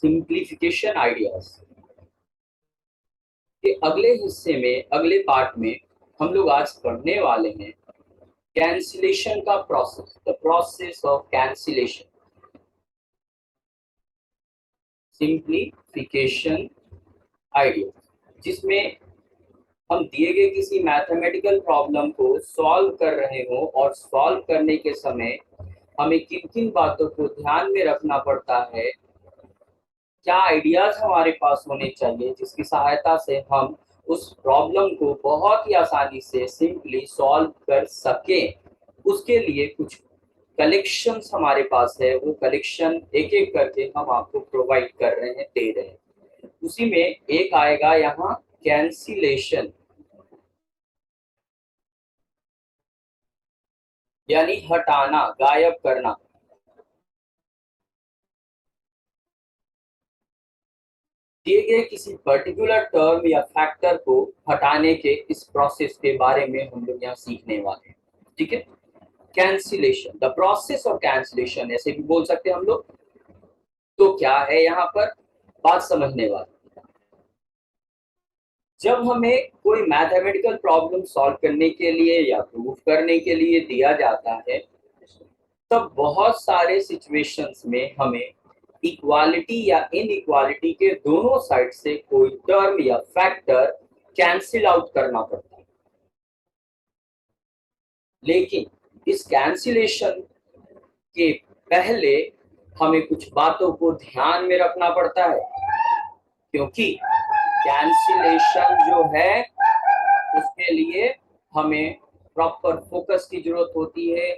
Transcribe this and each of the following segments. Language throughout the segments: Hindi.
सिंप्लीफिकेशन आइडियाज के अगले हिस्से में, अगले पार्ट में हम लोग आज पढ़ने वाले हैं कैंसिलेशन का process, the process of cancellation, simplification idea, जिसमें हम दिए गए किसी मैथमेटिकल प्रॉब्लम को सॉल्व कर रहे हो और सॉल्व करने के समय हमें किन किन बातों को ध्यान में रखना पड़ता है, क्या आइडियाज हमारे पास होने चाहिए जिसकी सहायता से हम उस प्रॉब्लम को बहुत ही आसानी से सिंपली सॉल्व कर सकें। उसके लिए कुछ कलेक्शंस हमारे पास है, वो कलेक्शन एक एक करके हम आपको प्रोवाइड कर रहे हैं, दे रहे हैं। उसी में एक आएगा यहाँ कैंसिलेशन, यानी हटाना, गायब करना। दिए गए किसी पर्टिकुलर टर्म या फैक्टर को हटाने के इस प्रोसेस के बारे में हम लोग यहाँ सीखने वाले हैं। ठीक है, cancellation, the process of cancellation ऐसे भी बोल सकते हैं हम लोग। तो क्या है यहाँ पर बात समझने वाली। जब हमें कोई मैथमेटिकल प्रॉब्लम सॉल्व करने के लिए या प्रूफ करने के लिए दिया जाता है, तब बहुत सारे सिचुएशंस में हमें इक्वालिटी या इनइक्वालिटी के दोनों साइड से कोई टर्म या फैक्टर कैंसिल आउट करना पड़ता है। लेकिन इस कैंसिलेशन के पहले हमें कुछ बातों को ध्यान में रखना पड़ता है, क्योंकि कैंसिलेशन जो है उसके लिए हमें प्रॉपर फोकस की जरूरत होती है।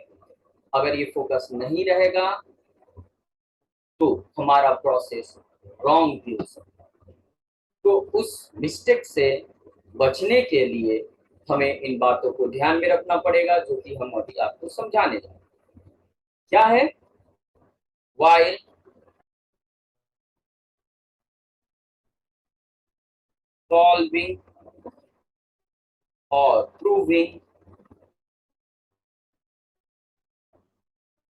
अगर ये फोकस नहीं रहेगा तो हमारा प्रोसेस रॉन्ग भी हो सकता है। तो उस मिस्टेक से बचने के लिए हमें इन बातों को ध्यान में रखना पड़ेगा, जो कि हम अभी आपको समझाने जा रहे हैं। क्या है? while solving or proving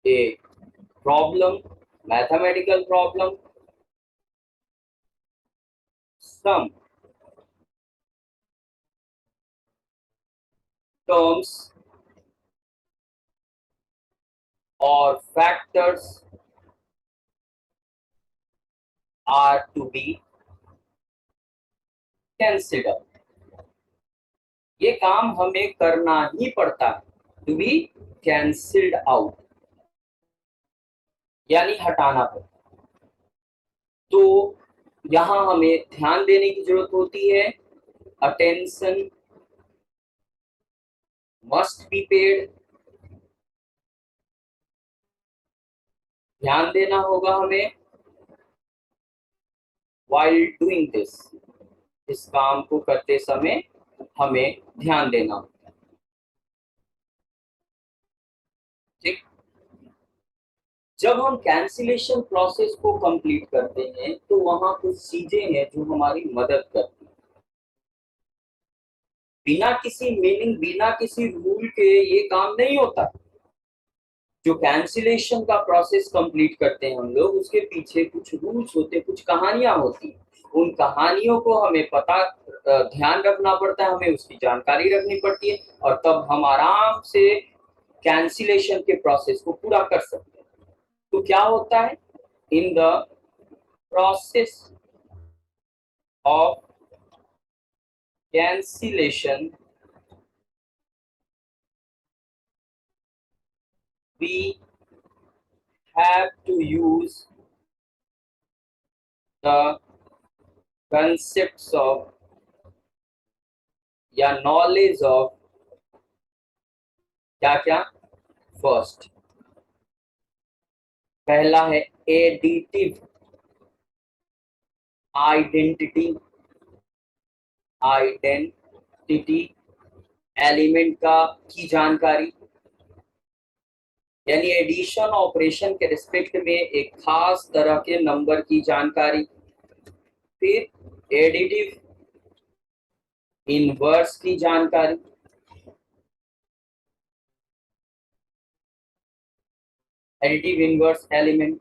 a problem, mathematical problem, some terms or factors are to be considered. ये काम हमें करना ही पड़ता है, टू बी कैंसिल्ड आउट, यानी हटाना पड़ता है। तो यहाँ हमें ध्यान देने की जरूरत होती है, अटेंशन मस्ट बी पेड, ध्यान देना होगा हमें while doing this, इस काम को करते समय हमें ध्यान देना होगा। ठीक, जब हम कैंसिलेशन प्रोसेस को कंप्लीट करते हैं तो वहां कुछ चीजें हैं जो हमारी मदद करती हैं। बिना किसी मीनिंग, बिना किसी रूल के ये काम नहीं होता। जो कैंसिलेशन का प्रोसेस कंप्लीट करते हैं हम लोग, उसके पीछे कुछ रूल्स होते हैं, कुछ कहानियां होती हैं। उन कहानियों को हमें पता, ध्यान रखना पड़ता है, हमें उसकी जानकारी रखनी पड़ती है, और तब हम आराम से कैंसिलेशन के प्रोसेस को पूरा कर सकते हैं। तो क्या होता है? In the process of cancellation we have to use the concepts of या नॉलेज ऑफ क्या क्या। फर्स्ट, पहला है एडिटिव आइडेंटिटी, आइडेंटिटी एलिमेंट का की जानकारी, यानी एडिशन ऑपरेशन के रिस्पेक्ट में एक खास तरह के नंबर की जानकारी। फिर एडिटिव इनवर्स की जानकारी, एडिटिव इनवर्स एलिमेंट।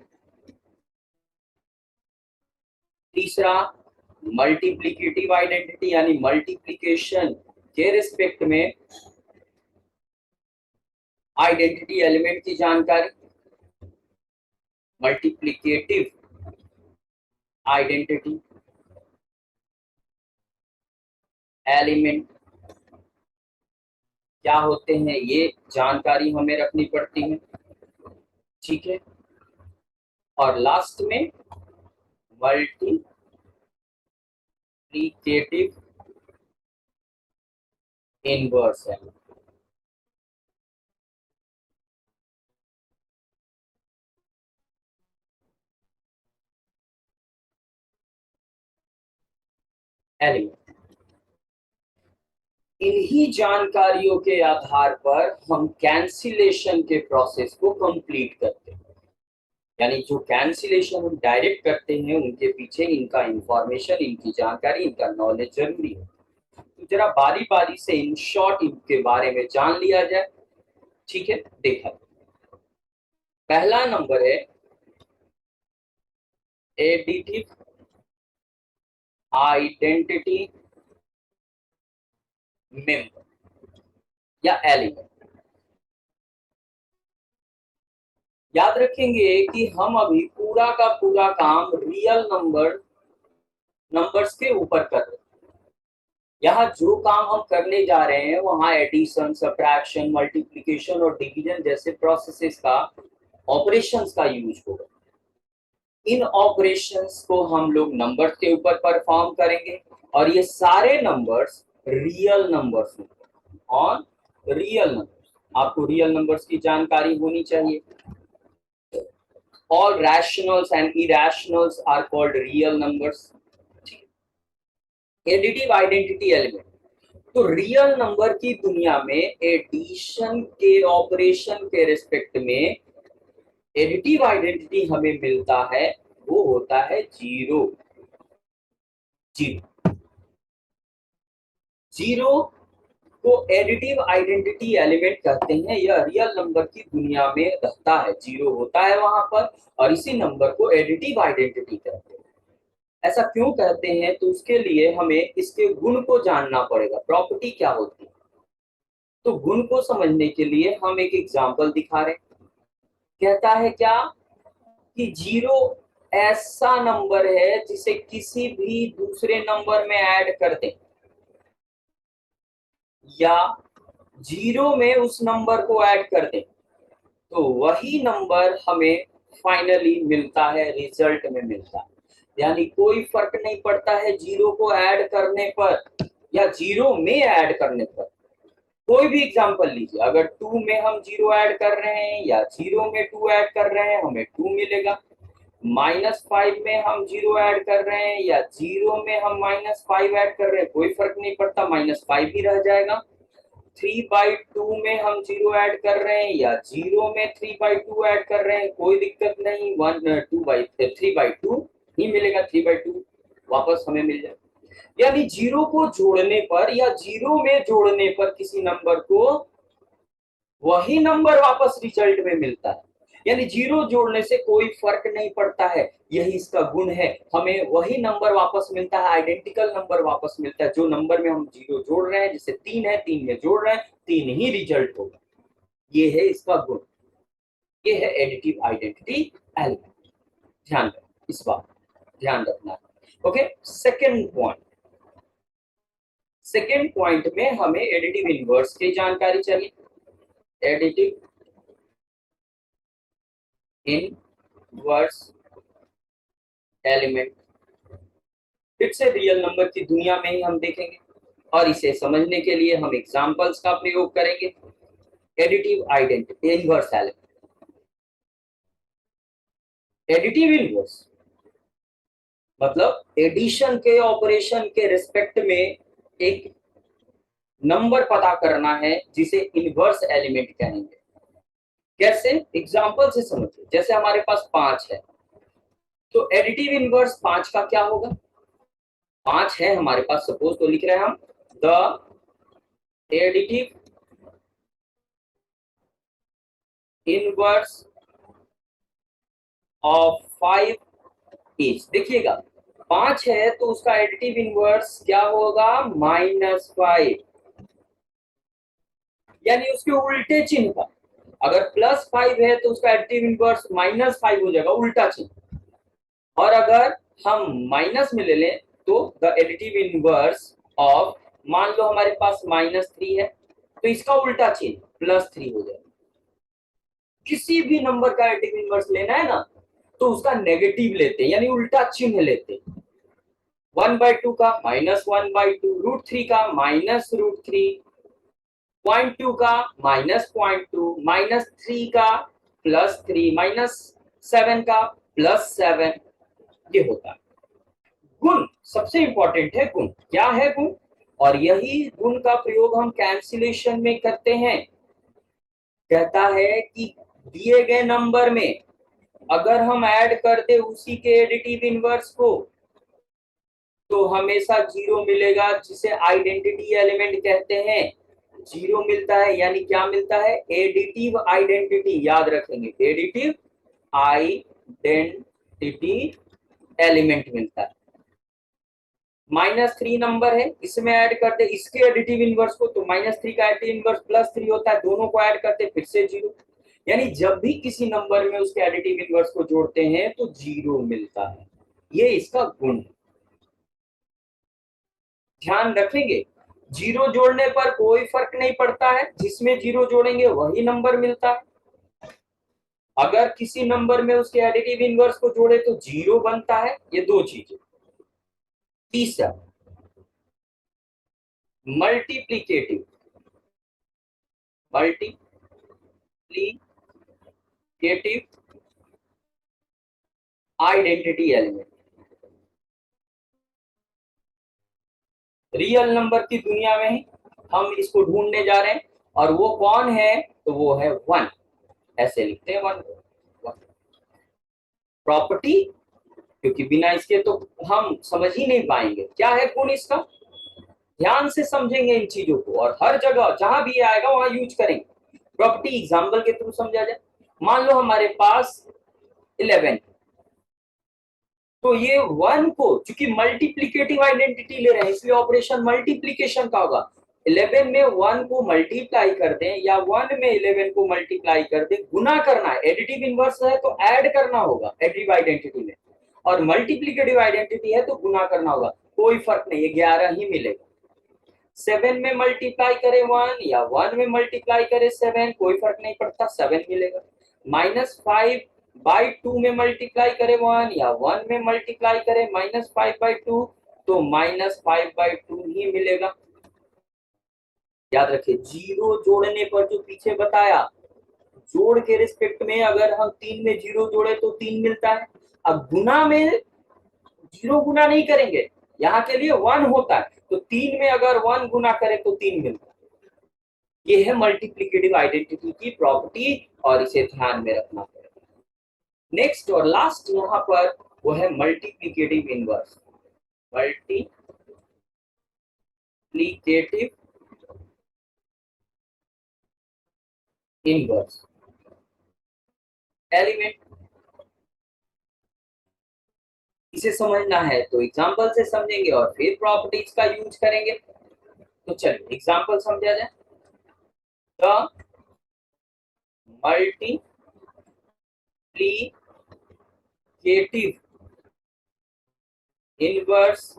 तीसरा मल्टीप्लिकेटिव आइडेंटिटी यानी मल्टीप्लिकेशन के रिस्पेक्ट में आइडेंटिटी एलिमेंट की जानकारी। मल्टीप्लिकेटिव आइडेंटिटी एलिमेंट क्या होते हैं ये जानकारी हमें रखनी पड़ती है, ठीक है। और लास्ट में मल्टीप्लिकेटिव इनवर्स एलिमेंट। इन्हीं जानकारियों के आधार पर हम कैंसिलेशन के प्रोसेस को कंप्लीट करते हैं। यानी जो कैंसिलेशन हम डायरेक्ट करते हैं उनके पीछे इनका इंफॉर्मेशन, इनकी जानकारी, इनका नॉलेज जरूरी है। तो जरा बारी बारी से इन शॉर्ट इनके बारे में जान लिया जाए, ठीक है। देखा, पहला नंबर है एडिटिव आइडेंटिटी मेंबर या एलिमेंट। याद रखेंगे कि हम अभी पूरा का पूरा काम रियल नंबर्स के ऊपर कर रहे हैं। यहाँ जो काम हम करने जा रहे हैं वहां एडिशन, सब्ट्रैक्शन, मल्टीप्लिकेशन और डिवीजन जैसे प्रोसेसेस का, ऑपरेशंस का यूज होगा। इन ऑपरेशंस को हम लोग नंबर्स के ऊपर परफॉर्म करेंगे और ये सारे नंबर्स रियल नंबर्स होंगे। ऑन रियल नंबर्स, आपको रियल नंबर्स की जानकारी होनी चाहिए। All rationals and irrationals are called real numbers. Additive identity element, तो रियल नंबर की दुनिया में एडिशन के ऑपरेशन के रिस्पेक्ट में एडिटिव आइडेंटिटी हमें मिलता है, वो होता है जीरो। जीरो जीरो को एडिटिव आइडेंटिटी एलिमेंट कहते हैं। यह रियल नंबर की दुनिया में रहता है, जीरो होता है वहां पर, और इसी नंबर को एडिटिव आइडेंटिटी कहते हैं। ऐसा क्यों कहते हैं? तो उसके लिए हमें इसके गुण को जानना पड़ेगा, प्रॉपर्टी क्या होती है। तो गुण को समझने के लिए हम एक एग्जांपल दिखा रहे हैं। कहता है क्या कि जीरो ऐसा नंबर है जिसे किसी भी दूसरे नंबर में ऐड कर दें या जीरो में उस नंबर को ऐड कर दें तो वही नंबर हमें फाइनली मिलता है, रिजल्ट में मिलता है। यानी कोई फर्क नहीं पड़ता है जीरो को ऐड करने पर या जीरो में ऐड करने पर। कोई भी एग्जांपल लीजिए, अगर टू में हम जीरो ऐड कर रहे हैं या जीरो में टू ऐड कर रहे हैं, हमें टू मिलेगा। -5 में हम जीरो ऐड कर रहे हैं या जीरो में हम -5 ऐड कर रहे हैं, कोई फर्क नहीं पड़ता, -5 ही रह जाएगा। 3/2 में हम जीरो ऐड कर रहे हैं या जीरो में 3/2 ऐड कर रहे हैं, कोई दिक्कत नहीं, 3/2 ही मिलेगा, 3/2 वापस हमें मिल जाए। यानी जीरो को जोड़ने पर या जीरो में जोड़ने पर किसी नंबर को वही नंबर वापस रिजल्ट में मिलता है। यानी जीरो जोड़ने से कोई फर्क नहीं पड़ता है, यही इसका गुण है। हमें वही नंबर वापस मिलता है, आइडेंटिकल नंबर वापस मिलता है। जो नंबर में हम जीरो जोड़ रहे हैं, जैसे 3 है, 3 में जोड़ रहे हैं, 3 ही रिजल्ट होगा। ये है इसका गुण, ये है एडिटिव आइडेंटिटी एलिमेंट। ध्यान रखें, इस बात ध्यान रखना। ओके, सेकेंड पॉइंट में हमें एडिटिव इनवर्स की जानकारी चाहिए। एडिटिव इनवर्स एलिमेंट फिर से रियल नंबर की दुनिया में ही हम देखेंगे और इसे समझने के लिए हम एग्जांपल्स का प्रयोग करेंगे। Additive identity inverse element, additive inverse मतलब एडिशन के ऑपरेशन के रिस्पेक्ट में एक नंबर पता करना है जिसे इनवर्स एलिमेंट कहेंगे। कैसे? एग्जांपल से समझिए। जैसे हमारे पास 5 है, तो एडिटिव इनवर्स 5 का क्या होगा? 5 है हमारे पास, सपोज, तो लिख रहे हैं हम the additive inverse of 5 is, देखिएगा 5 है तो उसका एडिटिव इनवर्स क्या होगा, -5, यानी उसके उल्टे चिन्ह का। अगर +5 है तो उसका एडिटिव इनवर्स -5 हो जाएगा, उल्टा चिन्ह। और अगर हम माइनस में ले लें तो द एडिटिव इनवर्स ऑफ, मान लो हमारे पास -3 है तो इसका उल्टा चिन्ह +3 हो जाएगा। किसी भी नंबर का एडिटिव इनवर्स लेना है ना तो उसका नेगेटिव लेते हैं, यानी उल्टा चिन्ह लेते हैं। 1/2 का -1/2, √3 का -√3, 0.2 का -0.2, -3 का +3, -7 का +7, ये होता है। गुण सबसे इंपॉर्टेंट है। गुण क्या है? गुण, और यही गुण का प्रयोग हम कैंसिलेशन में करते हैं। कहता है कि दिए गए नंबर में अगर हम ऐड कर दे उसी के एडिटिव इनवर्स को तो हमेशा 0 मिलेगा, जिसे आइडेंटिटी एलिमेंट कहते हैं। 0 मिलता है यानी क्या मिलता है, एडिटिव आइडेंटिटी। याद रखेंगे, एडिटिव आइडेंटिटी एलिमेंट मिलता है। -3 नंबर है, इसमें ऐड करते इसके एडिटिव इनवर्स को तो -3 का एडिटिव इनवर्स +3 होता है, दोनों को ऐड करते फिर से 0। यानी जब भी किसी नंबर में उसके एडिटिव इनवर्स को जोड़ते हैं तो 0 मिलता है। ये इसका गुण है। ध्यान रखेंगे, 0 जोड़ने पर कोई फर्क नहीं पड़ता है, जिसमें 0 जोड़ेंगे वही नंबर मिलता है। अगर किसी नंबर में उसके एडिटिव इनवर्स को जोड़े तो 0 बनता है। ये दो चीजें। तीसरा, multiplicative identity element. Real number की दुनिया में ही हम इसको ढूंढने जा रहे हैं, और वो कौन है, तो वो है 1। ऐसे लिखते हैं 1 प्रॉपर्टी, क्योंकि बिना इसके तो हम समझ ही नहीं पाएंगे क्या है गुण इसका। ध्यान से समझेंगे इन चीजों को, और हर जगह जहां भी आएगा वहां यूज करेंगे। प्रॉपर्टी एग्जाम्पल के थ्रू समझा जाए। मान लो हमारे पास 11, तो ये 1 को, चूंकि मल्टीप्लीकेटिव आइडेंटिटी ले रहे हैं इसलिए ऑपरेशन मल्टीप्लीकेशन का होगा। 11 में 1 को मल्टीप्लाई कर दें या 1 में 11 को मल्टीप्लाई कर दें, गुना करना है। एडिटिव इनवर्स है तो ऐड करना होगा एडिटिव आइडेंटिटी में, और मल्टीप्लीकेटिव आइडेंटिटी है तो गुना करना होगा। कोई फर्क नहीं है, 11 ही मिलेगा। 7 में मल्टीप्लाई करे 1 या 1 में मल्टीप्लाई करे 7, कोई फर्क नहीं पड़ता, 7 मिलेगा। -5/2 में मल्टीप्लाई करे 1 या 1 में मल्टीप्लाई करे -5/2, तो -5/2 ही मिलेगा। याद रखिए, 0 जोड़ने पर जो पीछे बताया, जोड़ के रिस्पेक्ट में अगर हम 3 में 0 जोड़े तो 3 मिलता है। अब गुना में 0 गुना नहीं करेंगे, यहाँ के लिए 1 होता है, तो 3 में अगर 1 गुना करें तो 3 मिलता है। ये है मल्टीप्लिकेटिव आइडेंटिटी की प्रॉपर्टी, और इसे ध्यान में रखना पड़ेगा। नेक्स्ट और लास्ट यहाँ पर वो है multiplicative inverse. Multiplicative inverse element, इसे समझना है तो एग्जांपल से समझेंगे और फिर प्रॉपर्टीज का यूज करेंगे। तो चलिए एग्जांपल समझा जाए। The multiplicative inverse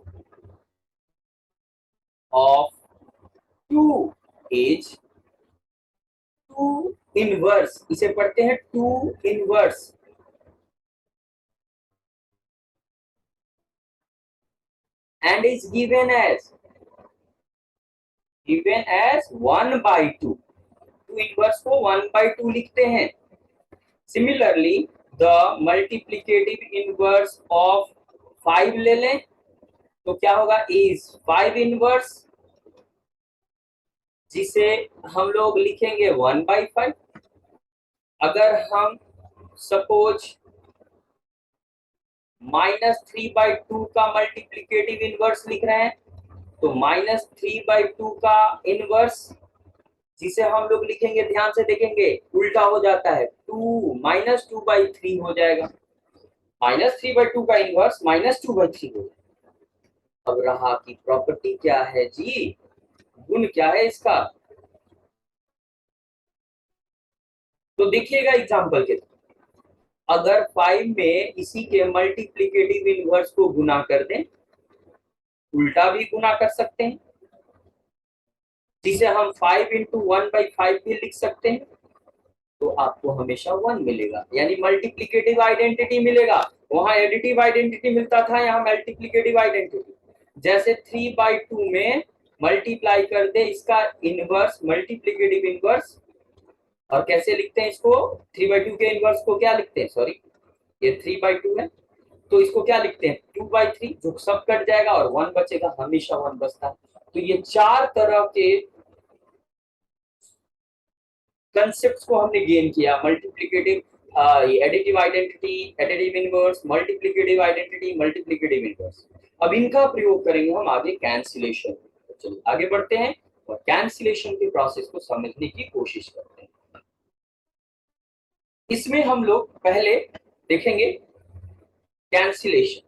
of 2 is 2 inverse, इसे पढ़ते हैं 2 inverse and is given as 1/2। 2 inverse को 1/2 लिखते हैं। Similarly the multiplicative inverse of 5 ले लें तो क्या होगा, इज 5 इनवर्स, जिसे हम लोग लिखेंगे 1/5। अगर हम सपोज -3/2 का मल्टीप्लिकेटिव इनवर्स लिख रहे हैं तो -3/2 का इनवर्स, जिसे हम लोग लिखेंगे, ध्यान से देखेंगे उल्टा हो जाता है, 2 -2/3 हो जाएगा। -3/2 का इनवर्स -2/3 हो जाएगा। अब रहा कि प्रॉपर्टी क्या है जी, गुण क्या है इसका, तो देखिएगा एग्जांपल के, अगर 5 में इसी के मल्टीप्लिकेटिव इनवर्स को गुना कर दें, उल्टा भी गुना कर सकते हैं, जिसे हम 5 × 1/5 भी लिख सकते हैं, तो आपको हमेशा 1 मिलेगा, यानी मल्टीप्लिकेटिव आइडेंटिटी मिलेगा। वहां एडिटिव आइडेंटिटी मिलता था, यहाँ मल्टीप्लिकेटिव आइडेंटिटी। जैसे 3/2 में मल्टीप्लाई कर दे इसका इनवर्स, मल्टीप्लिकेटिव इनवर्स, और कैसे लिखते हैं इसको, 3/2 के इनवर्स को क्या लिखते हैं, सॉरी ये 3/2 है, तो इसको क्या लिखते हैं 2/3, जो सब कट जाएगा और 1 बचेगा, हमेशा 1 बचता है। तो ये 4 तरह के कंसेप्ट को हमने गेन किया, multiplicative additive identity, additive inverse, multiplicative identity, multiplicative inverse. अब इनका प्रयोग करेंगे हम आगे कैंसिलेशन। तो चलिए आगे बढ़ते हैं और कैंसिलेशन के प्रोसेस को समझने की कोशिश करते हैं। इसमें हम लोग पहले देखेंगे कैंसिलेशन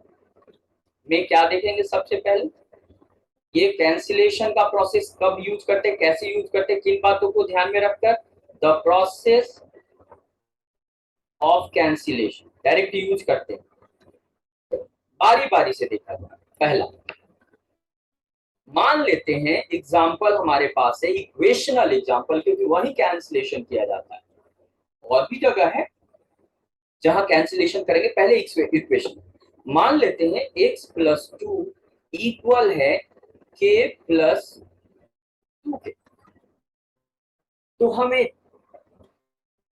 में क्या देखेंगे, सबसे पहले ये कैंसिलेशन का प्रोसेस कब यूज करते, कैसे यूज करते, किन बातों को ध्यान में रखकर, the process of cancellation direct use करते हैं। बारी बारी से देखा जाए, पहला मान लेते हैं एग्जाम्पल हमारे पास है, इक्वेशनल एग्जाम्पल, क्योंकि वही कैंसिलेशन किया जाता है, और भी जगह है जहां कैंसिलेशन करेंगे, पहले इक्वेशन मान लेते हैं x+2 इक्वल है k+2 के। तो हमें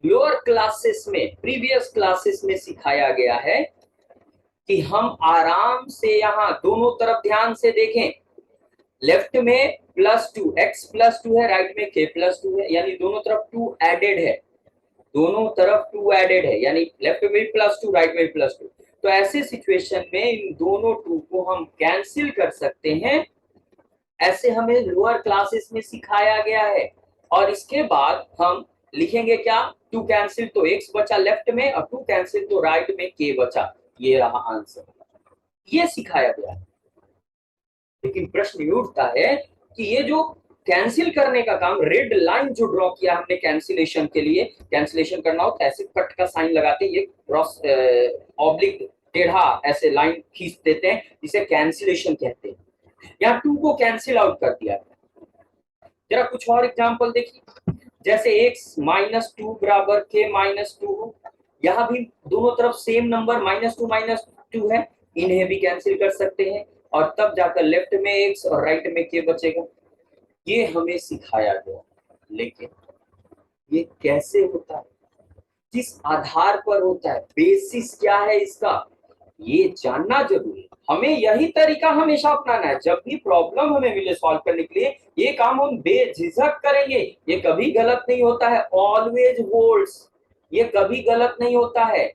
लोअर क्लासेस में, प्रीवियस क्लासेस में सिखाया गया है कि हम आराम से यहाँ दोनों तरफ ध्यान से देखें, लेफ्ट में +2 x+2 है, राइट में k+2 है, यानी दोनों तरफ 2 एडेड है, दोनों तरफ 2 एडेड है, यानी लेफ्ट में +2 राइट में +2। तो ऐसे सिचुएशन में इन दोनों 2 को हम कैंसिल कर सकते हैं, ऐसे हमें लोअर क्लासेस में सिखाया गया है। और इसके बाद हम लिखेंगे क्या, 2 कैंसिल तो x बचा लेफ्ट में, और 2 कैंसिल तो राइट में k बचा, ये रहा आंसर, ये सिखाया गया है। लेकिन प्रश्न ये उठता है कि ये जो कैंसिल करने का काम, रेड लाइन जो ड्रॉ किया हमने कैंसिलेशन के लिए, कैंसिलेशन करना हो तो ऐसे कट का साइन लगाते हैं, ये क्रॉस ऑब्लिक टेढ़ा ऐसे लाइन खींच देते हैं, जिसे कैंसिलेशन कहते हैं। यहाँ 2 को कैंसिल आउट कर दिया। जरा कुछ और एग्जांपल देखिए, जैसे x-2 बराबर k-2, यहाँ भी दोनों तरफ सेम नंबर -2 है, इन्हें भी कैंसिल कर सकते हैं, और तब जाकर लेफ्ट में x और राइट में k बचेगा। ये हमें सिखाया गया, लेकिन ये कैसे होता है, किस आधार पर होता है, बेसिस क्या है इसका, ये जानना जरूरी है। हमें यही तरीका हमेशा अपनाना है, जब भी प्रॉब्लम हमें मिले सॉल्व करने के लिए, ये काम हम बेझिझक करेंगे, ये कभी गलत नहीं होता है, ऑलवेज होल्ड्स, ये कभी गलत नहीं होता है,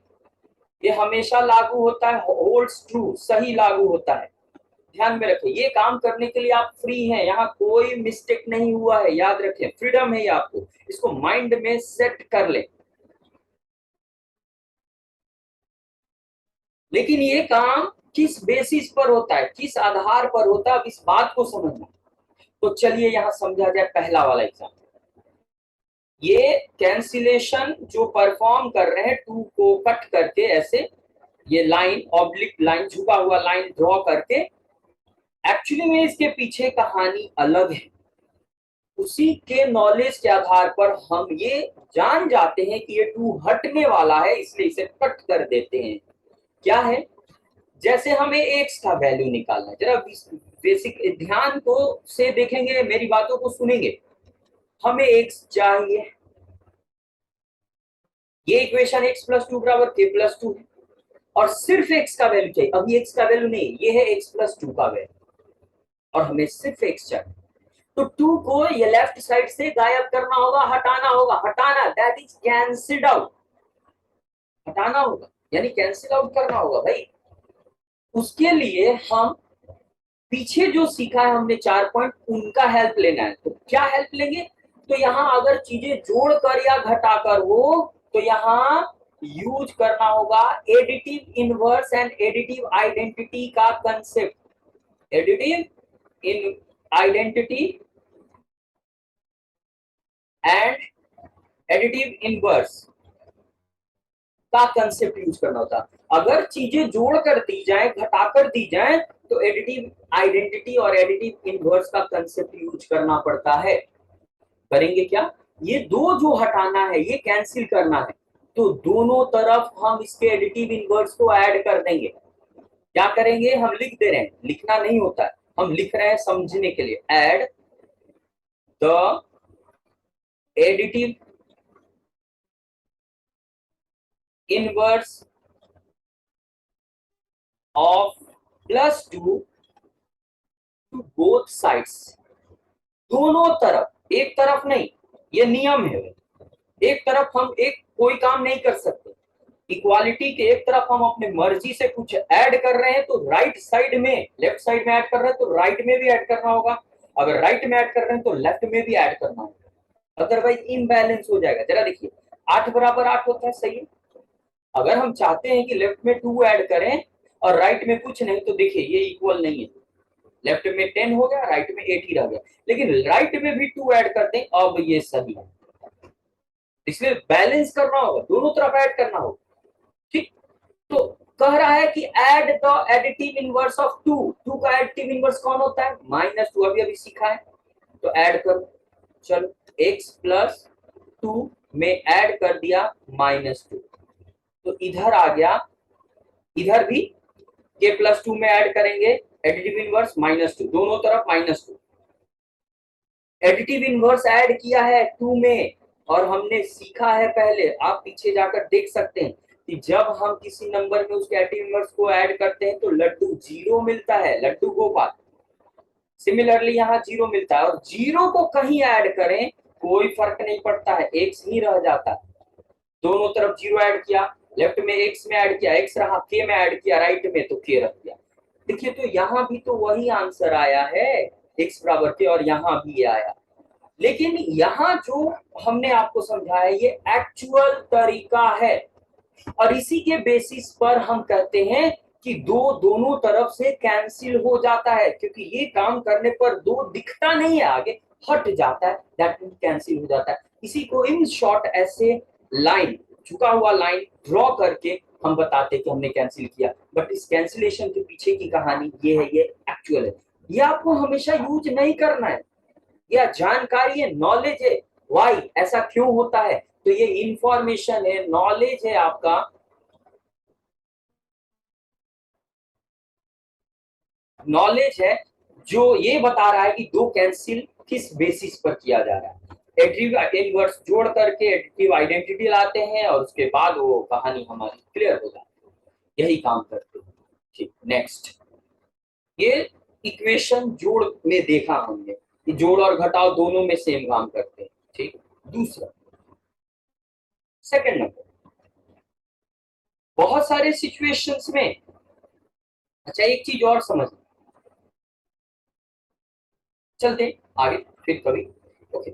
ये हमेशा लागू होता है, होल्ड्स ट्रू, सही लागू होता है। ध्यान में रखें, ये काम करने के लिए आप फ्री हैं, यहाँ कोई मिस्टेक नहीं हुआ है, याद रखें, फ्रीडम है ये आपको, इसको माइंड में सेट कर ले। लेकिन ये काम किस बेसिस पर होता है, किस आधार पर होता है, अब इस बात को समझना। तो चलिए यहां समझा जाए पहला वाला एग्जाम्पल। ये कैंसिलेशन जो परफॉर्म कर रहे हैं, 2 को कट करके ऐसे, ये लाइन ऑब्लिक लाइन, झुका हुआ लाइन ड्रॉ करके, एक्चुअली में इसके पीछे कहानी अलग है। उसी के नॉलेज के आधार पर हम ये जान जाते हैं कि ये 2 हटने वाला है, इसलिए इसे कट कर देते हैं। क्या है, जैसे हमें x का वैल्यू निकालना है, जरा बेसिक ध्यान को से देखेंगे, मेरी बातों को सुनेंगे। हमें x चाहिए, ये इक्वेशन x+2 बराबर k+2 है, और सिर्फ x का वैल्यू चाहिए। अभी x का वैल्यू नहीं, ये है x+2 का वैल्यू, और हमें सिर्फ x चाहिए। तो 2 को ये लेफ्ट साइड से गायब करना होगा, हटाना होगा, हटाना दैट इज कैंसिल्ड आउट, हटाना होगा यानी कैंसिल आउट करना होगा भाई। उसके लिए हम पीछे जो सीखा है हमने 4 पॉइंट, उनका हेल्प लेना है। तो क्या हेल्प लेंगे, तो यहाँ अगर चीजें जोड़कर या घटाकर हो, तो यहाँ यूज करना होगा additive inverse and additive identity का concept. Additive in identity and additive inverse का कंसेप्ट यूज करना होता है। अगर चीजें जोड़ कर दी जाए, घटा कर दी जाए, तो एडिटिव आइडेंटिटी और एडिटिव इनवर्स का कंसेप्ट यूज करना पड़ता है। करेंगे क्या? ये दो जो हटाना है, ये कैंसिल करना है, तो दोनों तरफ हम इसके एडिटिव इनवर्स को ऐड कर देंगे। क्या करेंगे? हम लिख दे रहे हैं, लिखना नहीं होता है, हम लिख रहे हैं समझने के लिए। Add the additive inverse of +2 to both sides. दोनों तरफ, एक तरफ नहीं, ये नियम है। एक तरफ हम एक कोई काम नहीं कर सकते। इक्वालिटी के एक तरफ हम अपने मर्जी से कुछ ऐड कर रहे हैं, तो राइट साइड में, लेफ्ट साइड में ऐड कर रहे हैं तो राइट में भी ऐड करना होगा। अगर राइट में ऐड कर रहे हैं तो लेफ्ट में भी ऐड करना होगा, अदरवाइज इम्बैलेंस हो जाएगा। जरा देखिए, 8 बराबर 8 होता है, सही है। अगर हम चाहते हैं कि लेफ्ट में 2 ऐड करें और राइट में कुछ नहीं, तो देखिए ये इक्वल नहीं है। लेफ्ट में 10 हो गया, राइट में 8 ही रह गया। लेकिन राइट में भी 2 ऐड कर दें, अब ये सही है। इसलिए बैलेंस करना होगा, दोनों तरफ ऐड करना होगा। ठीक, तो कह रहा है कि add the additive inverse of 2। 2 का एडिटिव इनवर्स कौन होता है? -2। अभी सीखा है, तो ऐड करो। चलो, x प्लस 2 में ऐड कर दिया -2, तो इधर आ गया। इधर भी k प्लस 2 में ऐड करेंगे, एडिटिव इनवर्स -2, दोनों तरफ -2। एडिटिव इनवर्स ऐड किया है 2 में, और हमने सीखा है पहले, आप पीछे जाकर देख सकते हैं कि जब हम किसी नंबर में उसके एडिटिव इनवर्स को ऐड करते हैं तो लड्डू 0 मिलता है, लड्डू गोपाल। सिमिलरली यहाँ 0 मिलता है, और 0 को कहीं ऐड करें कोई फर्क नहीं पड़ता है, x ही रह जाता है। दोनों तरफ 0 ऐड किया, लेफ्ट में x में ऐड किया, x रहा, k में ऐड किया, राइट में तो k रख दिया। देखिए, तो यहाँ भी तो वही आंसर आया है, x बराबर k, और यहाँ भी आया। लेकिन यहाँ जो हमने आपको समझाया ये एक्चुअल तरीका है, और इसी के बेसिस पर हम कहते हैं कि दोनों तरफ से कैंसिल हो जाता है, क्योंकि ये काम करने पर 2 दिखता नहीं है, आगे हट जाता है, दैट मींस कैंसिल हो जाता है। इसी को इन शॉर्ट ऐसे लाइन, झुका हुआ लाइन ड्रॉ करके हम बताते कि हमने कैंसिल किया। बट इस कैंसिलेशन के पीछे की कहानी ये है, ये एक्चुअल है। ये आपको हमेशा यूज नहीं करना है, यह जानकारी है, नॉलेज है। वाई ऐसा क्यों होता है? तो ये इंफॉर्मेशन है, नॉलेज है आपका, नॉलेज है जो ये बता रहा है कि 2 कैंसिल किस बेसिस पर किया जा रहा है। एडिटिव इनवर्स जोड़ करके एडिटिव आइडेंटिटी लाते हैं, और उसके बाद वो कहानी हमारी क्लियर हो जाती है। यही काम करते हैं। ठीक, नेक्स्ट, ये इक्वेशन जोड़ में देखा हमने कि जोड़ और घटाव दोनों में सेम काम करते हैं। ठीक, दूसरा, सेकंड नंबर, बहुत सारे सिचुएशंस में, अच्छा एक चीज और समझ, चलते आगे फिर कभी। ओके,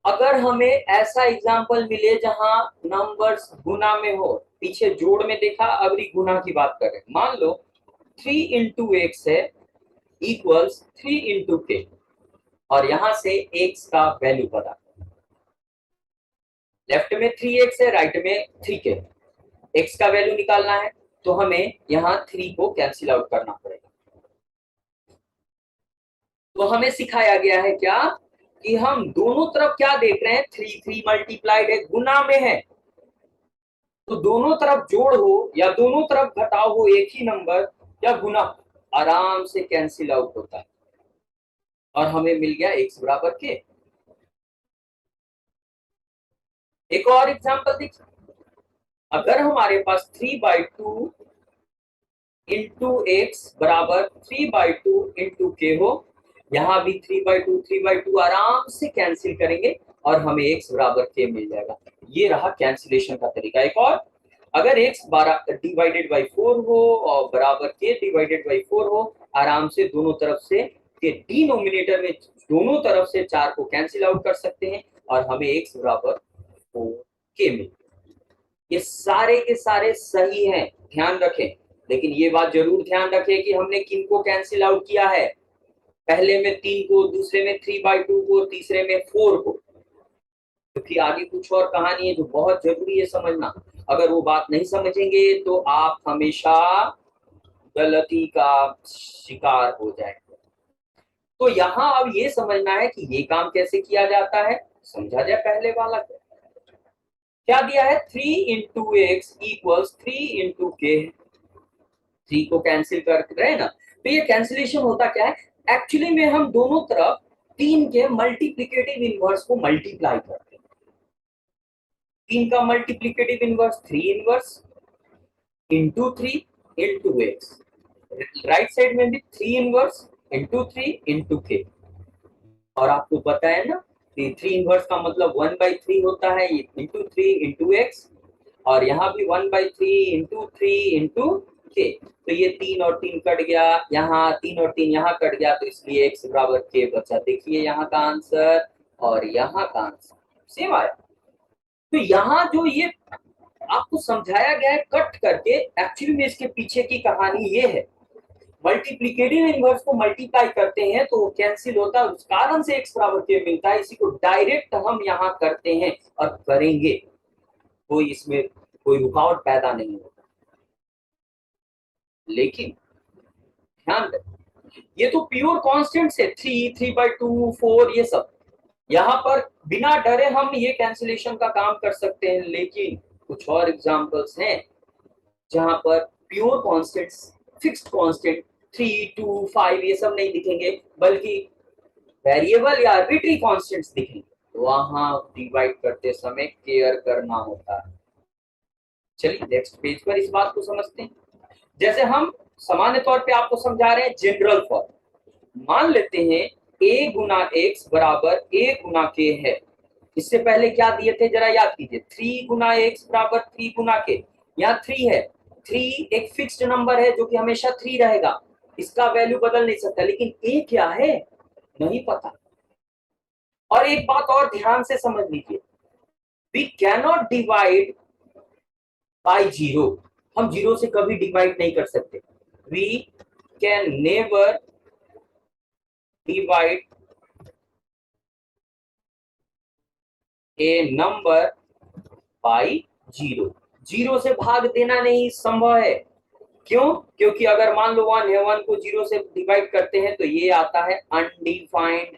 अगर हमें ऐसा एग्जांपल मिले जहां नंबर्स गुना में हो, पीछे जोड़ में देखा, अभी गुना की बात कर रहे हैं। मान लो 3 इंटू एक्स है इक्वल्स 3 इंटू के, और यहां से एक्स का वैल्यू पता, लेफ्ट में 3x है, राइट में 3k, एक्स का वैल्यू निकालना है, तो हमें यहाँ 3 को कैंसिल आउट करना पड़ेगा। तो हमें सिखाया गया है क्या कि हम दोनों तरफ क्या देख रहे हैं, 3 3 मल्टीप्लाइड है, गुना में है, तो दोनों तरफ जोड़ हो या दोनों तरफ घटाव हो, एक ही नंबर या गुना, आराम से कैंसिल आउट होता है, और हमें मिल गया x बराबर के। एक और एग्जांपल देखिए, अगर हमारे पास 3/2 इंटू एक्स बराबर 3/2 इंटू के हो, यहाँ भी 3/2 आराम से कैंसिल करेंगे और हमें x बराबर के मिल जाएगा। ये रहा कैंसिलेशन का तरीका। एक और, अगर x डिवाइडेड बाई 4 हो और बराबर के डिवाइडेड बाई 4 हो, आराम से दोनों तरफ से के डिनोमिनेटर में दोनों तरफ से 4 को कैंसिल आउट कर सकते हैं, और हमें x बराबर 4 के मिल। ये सारे के सारे सही हैं, ध्यान रखें। लेकिन ये बात जरूर ध्यान रखें कि हमने किन को कैंसिल आउट किया है, पहले में 3 को, दूसरे में 3/2 को, तीसरे में 4 को, क्योंकि आगे कुछ और कहानी है जो बहुत जरूरी है समझना। अगर वो बात नहीं समझेंगे तो आप हमेशा गलती का शिकार हो जाएंगे। तो यहाँ अब ये समझना है कि ये काम कैसे किया जाता है, समझा जाए पहले वाला। क्या दिया है, 3 × x = 3 × k। 3 को कैंसिल कर रहे हैं ना, तो ये कैंसिलेशन होता क्या है, एक्चुअली में हम दोनों तरफ 3 के मल्टीप्लिकेटिव इनवर्स को मल्टीप्लाई करते हैं। 3 का multiplicative inverse 3 inverse into 3 into x, right side में भी 3 इनवर्स इंटू 3 इंटू के। और आपको पता है ना कि 3 इनवर्स का मतलब 1/3 होता है, ये इंटू 3 इंटू एक्स, और यहाँ भी 1/3 इंटू 3 इंटू के। तो ये 3 और 3 कट गया, यहाँ 3 और 3 यहाँ कट गया, तो इसलिए x बराबर k बचा। देखिए यहाँ का आंसर और यहाँ का आंसर सेम आया। तो यहाँ जो ये आपको समझाया गया है कट करके, एक्चुअली में इसके पीछे की कहानी ये है, मल्टीप्लिकेटिव इनवर्स को मल्टीप्लाई करते हैं तो वो कैंसिल होता है, उस कारण से x बराबर k मिलता है। इसी को डायरेक्ट हम यहाँ करते हैं और करेंगे, कोई इसमें कोई रुकावट पैदा नहीं होता। लेकिन ध्यान दें, ये तो प्योर कांस्टेंट्स है, 3, 3/2, 4, ये सब। यहाँ पर बिना डरे हम ये कैंसिलेशन का काम कर सकते हैं, लेकिन कुछ और एग्जांपल्स हैं जहां पर प्योर कांस्टेंट्स, फिक्स्ड कांस्टेंट 3, 2, 5 ये सब नहीं दिखेंगे, बल्कि वेरिएबल या आर्बिट्री कांस्टेंट्स दिखेंगे। तो वहां डिवाइड करते समय केयर करना होता है। चलिए नेक्स्ट पेज पर इस बात को समझते हैं। जैसे हम सामान्य तौर पे आपको समझा रहे हैं जनरल फॉर्म, मान लेते हैं a गुना x बराबर a गुना k है। इससे पहले क्या दिए थे जरा याद कीजिए, 3 गुना x बराबर 3 गुना k। यहाँ 3 है, 3 एक फिक्स्ड नंबर है जो कि हमेशा 3 रहेगा, इसका वैल्यू बदल नहीं सकता। लेकिन a क्या है नहीं पता। और एक बात और ध्यान से समझ लीजिए, we cannot divide by zero, हम जीरो से कभी डिवाइड नहीं कर सकते। We can never divide a number by zero, zero से भाग देना नहीं संभव है। क्यों? क्योंकि अगर मान लो 1 है, 1 को जीरो से डिवाइड करते हैं तो ये आता है अनडिफाइंड।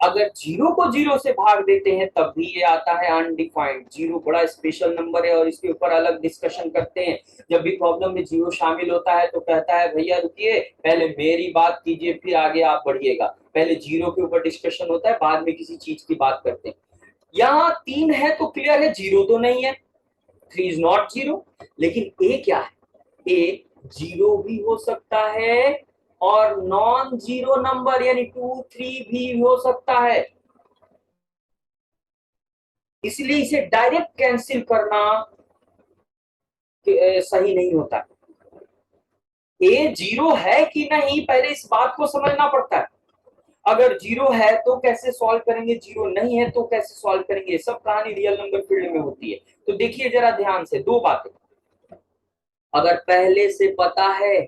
अगर जीरो को जीरो से भाग देते हैं तब भी ये आता है अनडिफाइंड। जीरो बड़ा स्पेशल नंबर है और इसके ऊपर अलग डिस्कशन करते हैं। जब भी प्रॉब्लम में जीरो शामिल होता है तो कहता है भैया रुकिए, पहले मेरी बात कीजिए फिर आगे आप बढ़िएगा। पहले जीरो के ऊपर डिस्कशन होता है, बाद में किसी चीज की बात करते हैं। यहाँ 3 है तो क्लियर है, जीरो तो नहीं है, 3 इज नॉट जीरो। लेकिन ए क्या है, ए जीरो भी हो सकता है और नॉन जीरो नंबर यानी 2, 3 भी हो सकता है। इसलिए इसे डायरेक्ट कैंसिल करना सही नहीं होता। ए जीरो है कि नहीं पहले इस बात को समझना पड़ता है। अगर जीरो है तो कैसे सॉल्व करेंगे, जीरो नहीं है तो कैसे सॉल्व करेंगे, सब कहानी रियल नंबर फील्ड में होती है। तो देखिए जरा ध्यान से दो बातें। अगर पहले से पता है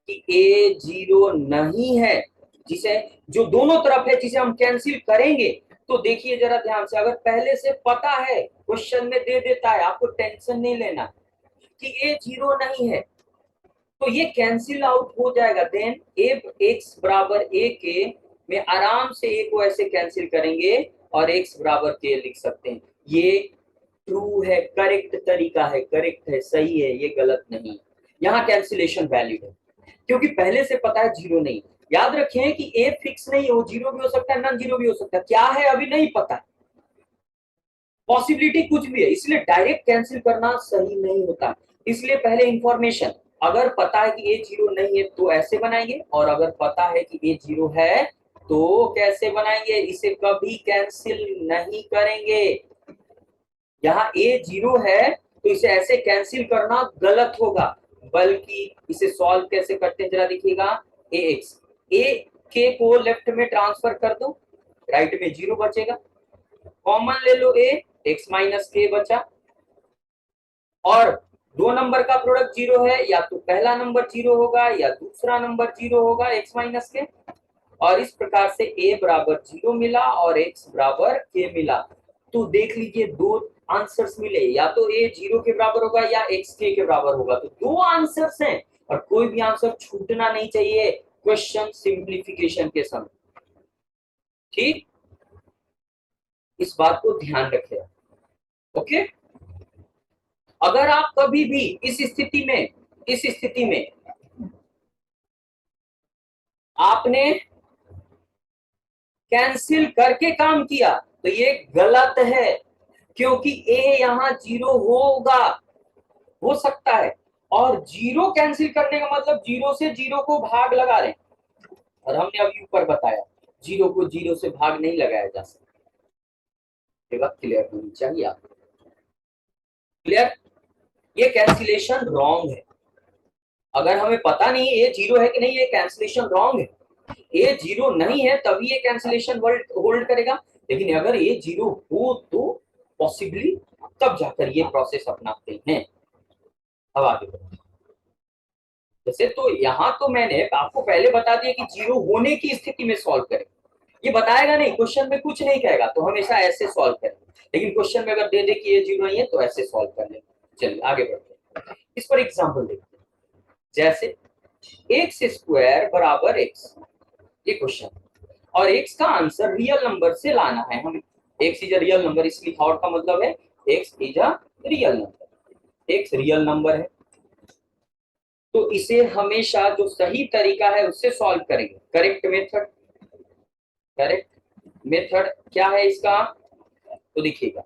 कि ए जीरो नहीं है, जिसे जो दोनों तरफ है जिसे हम कैंसिल करेंगे, तो देखिए जरा ध्यान से, अगर पहले से पता है, क्वेश्चन में दे देता है, आपको टेंशन नहीं लेना कि ए जीरो नहीं है, तो ये कैंसिल आउट हो जाएगा। देन इफ x बराबर a के में आराम से a को ऐसे कैंसिल करेंगे और x बराबर k लिख सकते हैं। ये ट्रू है, करेक्ट तरीका है, करेक्ट है, सही है, ये गलत नहीं। यहाँ कैंसिलेशन वैलिड है क्योंकि पहले से पता है जीरो नहीं। याद रखें कि a फिक्स नहीं है, वो जीरो भी हो सकता है, नॉन जीरो भी हो सकता है, क्या है अभी नहीं पता, पॉसिबिलिटी कुछ भी है, इसलिए डायरेक्ट कैंसिल करना सही नहीं होता। इसलिए पहले इंफॉर्मेशन, अगर पता है कि ए जीरो नहीं है तो ऐसे बनाएंगे, और अगर पता है कि ए जीरो है तो कैसे बनाएंगे, इसे कभी कैंसिल नहीं करेंगे। यहाँ ए जीरो है तो इसे ऐसे कैंसिल करना गलत होगा, बल्कि इसे सॉल्व कैसे करते हैं जरा देखिएगा। ए एक्स, ए के को लेफ्ट में ट्रांसफर कर दो, राइट में जीरो बचेगा, कॉमन ले लो ए, एक्स माइनस के बचा, और दो नंबर का प्रोडक्ट जीरो है, या तो पहला नंबर जीरो होगा या दूसरा नंबर जीरो होगा x माइनस के, और इस प्रकार से a बराबर जीरो मिला और x बराबर k मिला। तो देख लीजिए दो आंसर्स मिले, या तो a जीरो के बराबर होगा या x k के बराबर होगा, तो दो आंसर्स हैं और कोई भी आंसर छूटना नहीं चाहिए क्वेश्चन सिंप्लीफिकेशन के समय। ठीक, इस बात को ध्यान रखें। ओके, अगर आप कभी भी इस स्थिति में आपने कैंसिल करके काम किया तो ये गलत है, क्योंकि a यहां जीरो होगा, हो सकता है, और जीरो कैंसिल करने का मतलब जीरो से जीरो को भाग लगा रहे हैं, और हमने अभी ऊपर बताया जीरो को जीरो से भाग नहीं लगाया जा सकता। ये बात क्लियर होनी चाहिए आपको। क्लियर, ये कैंसिलेशन रॉन्ग है। अगर हमें पता नहीं ये जीरो है कि नहीं, ये कैंसिलेशन रॉन्ग है। ये जीरो नहीं है तभी ये कैंसिलेशन होल्ड करेगा, लेकिन अगर ये जीरो हो तो पॉसिबली तब जाकर ये प्रोसेस अपनाते हैं। अब आगे बढ़ते हैं। जैसे तो यहाँ तो मैंने आपको पहले बता दिया कि जीरो होने की स्थिति में सॉल्व करें, ये बताएगा नहीं, क्वेश्चन में कुछ नहीं कहेगा, तो हमेशा ऐसे सॉल्व करें। लेकिन क्वेश्चन में अगर दे दे कि ये जीरो नहीं है तो ऐसे सॉल्व कर लेंगे। चलिए आगे बढ़ते हैं, इस पर एग्जाम्पल देखते हैं। जैसे एक्स स्क्वायर बराबर एक्स, ये क्वेश्चन, और एक्स का आंसर रियल नंबर से लाना है हमें। X is a real number, इसलिए थॉट का मतलब है x is a real number, x real number है। तो इसे हमेशा जो सही तरीका है उससे सॉल्व करेंगे, करेक्ट मेथड। करेक्ट मेथड क्या है इसका, तो देखिएगा,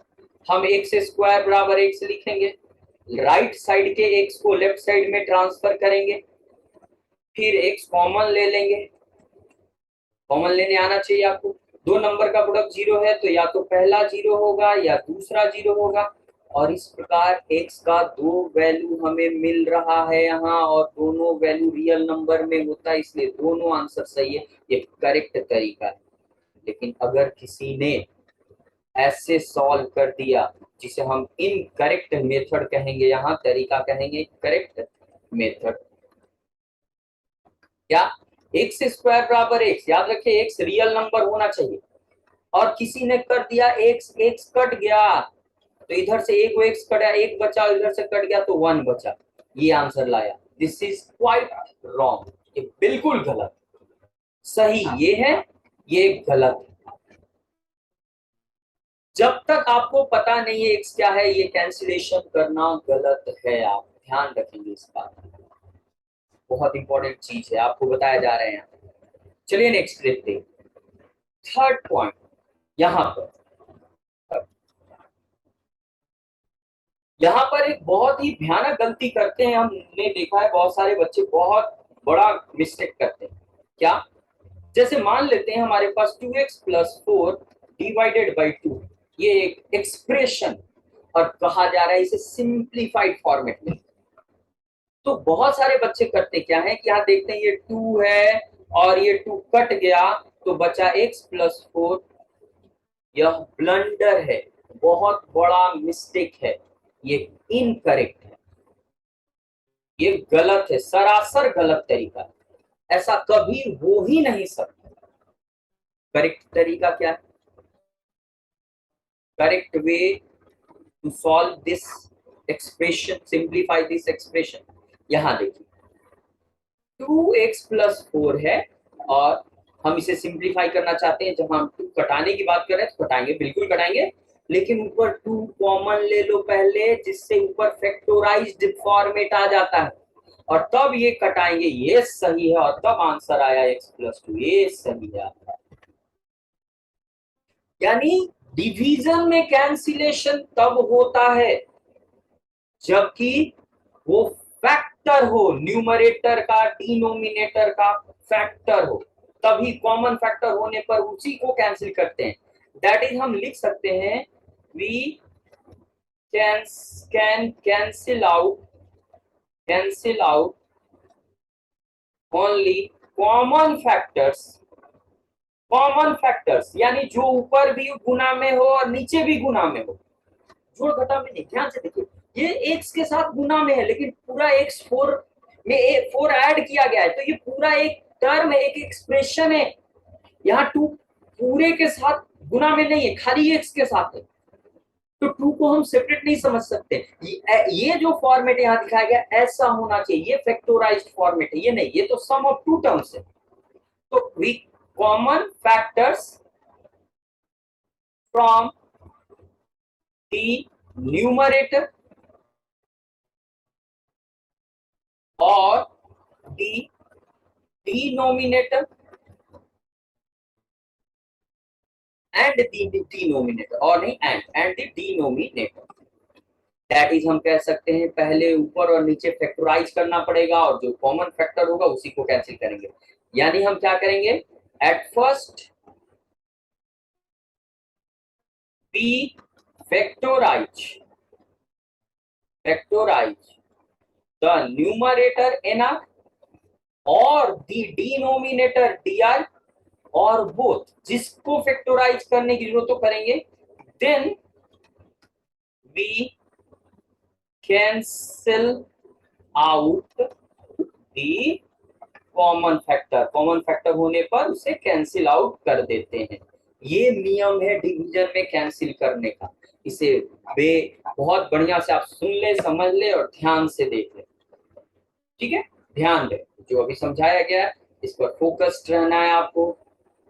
हम एक्स स्क्वायर बराबर एक्स लिखेंगे, राइट साइड के एक्स को लेफ्ट साइड में ट्रांसफर करेंगे, फिर एक्स कॉमन ले लेंगे, कॉमन लेने आना चाहिए आपको। दो नंबर का प्रोडक्ट जीरो है तो या तो पहला जीरो होगा या दूसरा जीरो होगा, और इस प्रकार x का दो वैल्यू हमें मिल रहा है यहाँ, और दोनों वैल्यू रियल नंबर में होता है, इसलिए दोनों आंसर सही है, ये करेक्ट तरीका है। लेकिन अगर किसी ने ऐसे सॉल्व कर दिया, जिसे हम इनकरेक्ट मेथड कहेंगे, यहाँ तरीका कहेंगे करेक्ट मेथड। क्या, एक्स स्क्वायर बराबर एक्स, याद रखिए एक्स रियल नंबर होना चाहिए, और किसी ने कर दिया एक्स, एक्स कट गया तो इधर से एक एक्स कटा, एक बचा, इधर से कट गया तो वन बचा, ये आंसर लाया। दिस इज क्वाइट रॉन्ग, ये बिल्कुल गलत। सही ये है, ये गलत है। जब तक आपको पता नहीं है एक्स क्या है, ये कैंसिलेशन करना गलत है, आप ध्यान रखेंगे इस बात। बहुत इंपॉर्टेंट चीज है, आपको बताया जा रहे हैं। चलिए नेक्स्ट देखते हैं, थर्ड पॉइंट। यहाँ पर एक बहुत ही भयानक गलती करते हैं, हमने देखा है बहुत सारे बच्चे बहुत बड़ा मिस्टेक करते हैं। क्या, जैसे मान लेते हैं हमारे पास 2x प्लस 4 डिवाइडेड बाई 2, ये एक एक्सप्रेशन, और कहा जा रहा है इसे सिंप्लीफाइड फॉर्मेट में। तो बहुत सारे बच्चे करते क्या है कि यहाँ देखते हैं ये 2 है और ये 2 कट गया तो बचा x प्लस 4, यह ब्लंडर है, बहुत बड़ा मिस्टेक है, ये इनकरेक्ट है, ये गलत है, सरासर गलत तरीका है, ऐसा कभी हो ही नहीं सकता। करेक्ट तरीका क्या है, correct way to solve this expression, simplify this expression, यहां देखिए 2x प्लस 4 है और हम इसे सिंप्लीफाई करना चाहते हैं। जब हम 2 कटाने की बात कर रहे हैं तो कटाएंगे, बिल्कुल कटाएंगे, लेकिन ऊपर 2 कॉमन ले लो पहले, जिससे ऊपर फैक्टोराइज्ड फॉर्मेट आ जाता है, और तब ये कटाएंगे, ये सही है, और तब आंसर आया x प्लस 2, ये सही है। यानी डिवीजन में कैंसिलेशन तब होता है जबकि वो फैक्टर हो, न्यूमरेटर का डिनोमिनेटर का फैक्टर हो, तभी कॉमन फैक्टर होने पर उसी को कैंसिल करते हैं। दैट इज हम लिख सकते हैं we can cancel out only common factors, common factors यानी जो ऊपर भी गुना में हो और नीचे भी गुना में हो, जोड़ घटा में नहीं। ध्यान से देखिए, ये x के साथ गुना में है, लेकिन पूरा x 4 में 4 ऐड किया गया है, तो ये पूरा एक टर्म है, एक एक्सप्रेशन है। यहाँ 2 पूरे के साथ गुना में नहीं है, खाली x के साथ है, तो 2 को हम सेपरेट नहीं समझ सकते। ये जो फॉर्मेट यहाँ दिखाया गया ऐसा होना चाहिए, ये फैक्टोराइज्ड फॉर्मेट है, ये नहीं, ये तो सम ऑफ 2 टर्म्स है। तो we common factors from the numerator और the denominator and the denominator, और नहीं and the denominator. That is हम कह सकते हैं पहले ऊपर और नीचे फैक्टराइज करना पड़ेगा, और जो कॉमन फैक्टर होगा उसी को कैंसिल करेंगे। यानी हम क्या करेंगे, at first we factorise the numerator nr और द डिनोमिनेटर di, और बोथ, जिसको फैक्टराइज करने की जरूरत तो करेंगे, then we cancel out the common factor होने पर उसे कैंसिल आउट कर देते हैं। ये नियम है डिवीजन में कैंसिल करने का। इसे बहुत बढ़िया से आप सुन ले, समझ ले और ध्यान से देख ले, ठीक है। ध्यान दे, जो अभी समझाया गया है इस पर फोकस्ड रहना है आपको।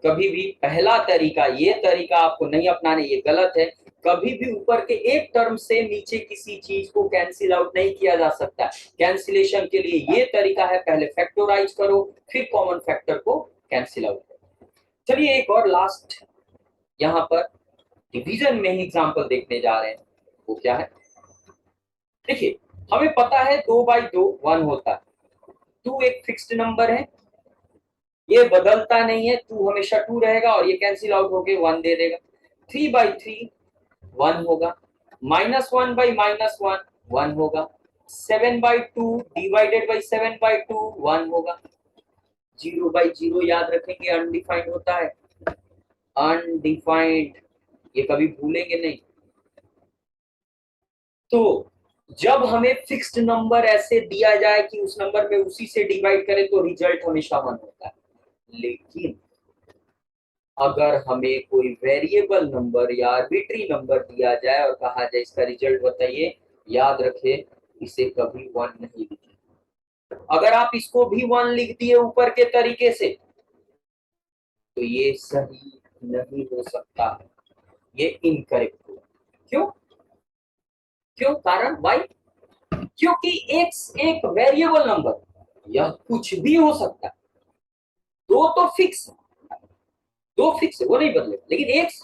कभी भी पहला तरीका, ये तरीका आपको नहीं अपनाने, ये गलत है। कभी भी ऊपर के एक टर्म से नीचे किसी चीज को कैंसिल आउट नहीं किया जा सकता। कैंसिलेशन के लिए ये तरीका है, पहले फैक्टराइज करो फिर कॉमन फैक्टर को कैंसिल आउट करो। चलिए एक और लास्ट यहाँ पर डिवीजन में ही एग्जांपल देखने जा रहे हैं। वो क्या है, देखिए हमें पता है 2/2 1 होता है। 2 एक फिक्स्ड नंबर है, ये बदलता नहीं है, 2 हमेशा 2 रहेगा और ये कैंसिल आउट होके 1 दे देगा। 3/3 1 होगा, -1/-1 1 होगा, 7/2 डिवाइडेड बाई 7/2 1 होगा। 0/0 याद रखेंगे, अनडिफाइंड होता है, अनडिफाइंड, ये कभी भूलेंगे नहीं। तो जब हमें फिक्स्ड नंबर ऐसे दिया जाए कि उस नंबर में उसी से डिवाइड करें तो रिजल्ट हमेशा 1 होता है। लेकिन अगर हमें कोई वेरिएबल नंबर या आर्बिट्री नंबर दिया जाए और कहा जाए इसका रिजल्ट बताइए, याद रखे इसे कभी 1 नहीं लिखे। अगर आप इसको भी 1 लिख दिए ऊपर के तरीके से तो ये सही नहीं हो सकता, ये इनकरेक्ट हो। क्यों क्यों कारण वाई, क्योंकि x एक वेरिएबल नंबर, यह कुछ भी हो सकता है। दो तो फिक्स है, दो फिक्स है, वो नहीं बदले, लेकिन x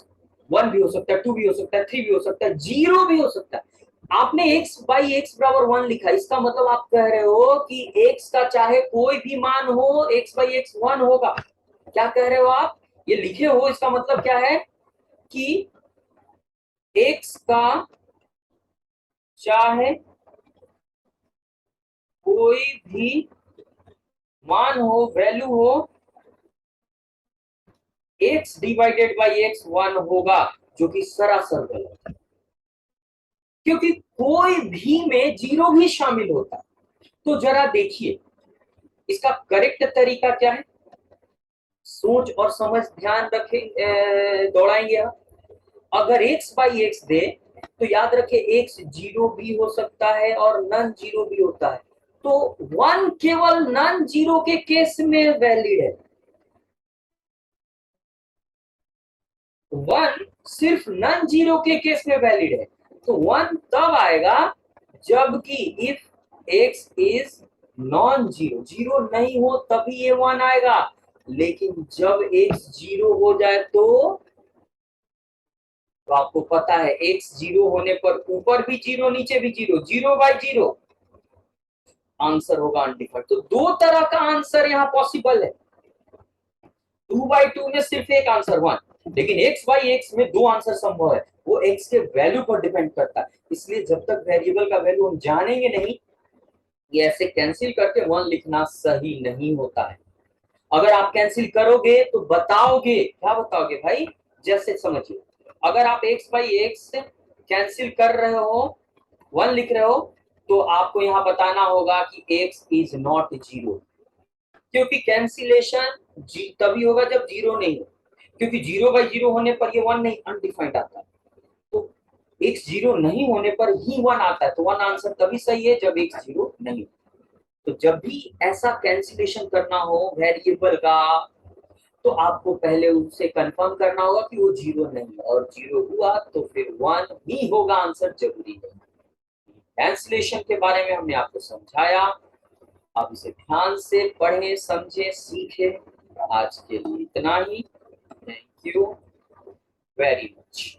1 भी हो सकता है, 2 भी हो सकता है, 3 भी हो सकता है, 0 भी हो सकता है। आपने x/x बराबर 1 लिखा, इसका मतलब आप कह रहे हो कि x का चाहे कोई भी मान हो, x/x 1 होगा। क्या कह रहे हो आप, ये लिखे हो, इसका मतलब क्या है कि x का चाहे कोई भी मान हो, वैल्यू हो, x डिवाइडेड बाई x 1 होगा, जो कि सरासर गलत है, क्योंकि कोई भी में 0 भी शामिल होता है। तो जरा देखिए इसका करेक्ट तरीका क्या है, सोच और समझ ध्यान रखें, दौड़ाएंगे हम। अगर x/x दे तो याद रखे x 0 भी हो सकता है और नन 0 भी होता है। तो 1 केवल नन 0 के केस में वैलिड है, 1 सिर्फ नन 0 के केस में वैलिड है। तो 1 तब आएगा जबकि इफ x इज नॉन 0, 0 नहीं हो तभी ये 1 आएगा। लेकिन जब x 0 हो जाए तो आपको पता है x 0 होने पर ऊपर भी 0 नीचे भी 0, 0/0 आंसर होगा अनडिफाइंड। तो दो तरह का आंसर यहाँ पॉसिबल है, 2/2 में सिर्फ एक आंसर 1, लेकिन x/x में दो आंसर संभव है। वो x के वैल्यू पर डिपेंड करता है, इसलिए जब तक वेरिएबल का वैल्यू हम जानेंगे नहीं, ये ऐसे कैंसिल करके 1 लिखना सही नहीं होता है। अगर आप कैंसिल करोगे तो बताओगे, क्या बताओगे भाई, जैसे समझिए अगर आप x/x कैंसिल कर रहे हो 1 लिख रहे हो तो आपको यहाँ बताना होगा कि x इज नॉट 0, क्योंकि कैंसिलेशन तभी होगा जब 0 नहीं हो, क्योंकि 0/0 होने पर ये 1 नहीं, अनडिफाइंड आता है। तो x 0 नहीं होने पर ही 1 आता है, तो 1 आंसर तभी सही है जब x 0 नहीं हो। तो जब भी ऐसा कैंसिलेशन करना हो वेरिएबल का, तो आपको पहले उससे कंफर्म करना होगा कि वो 0 नहीं है, और 0 हुआ तो फिर 1 ही होगा आंसर, जरूरी है। कैंसिलेशन के बारे में हमने आपको समझाया, आप इसे ध्यान से पढ़ें, समझें, सीखें। आज के लिए इतना ही। Thank you very much.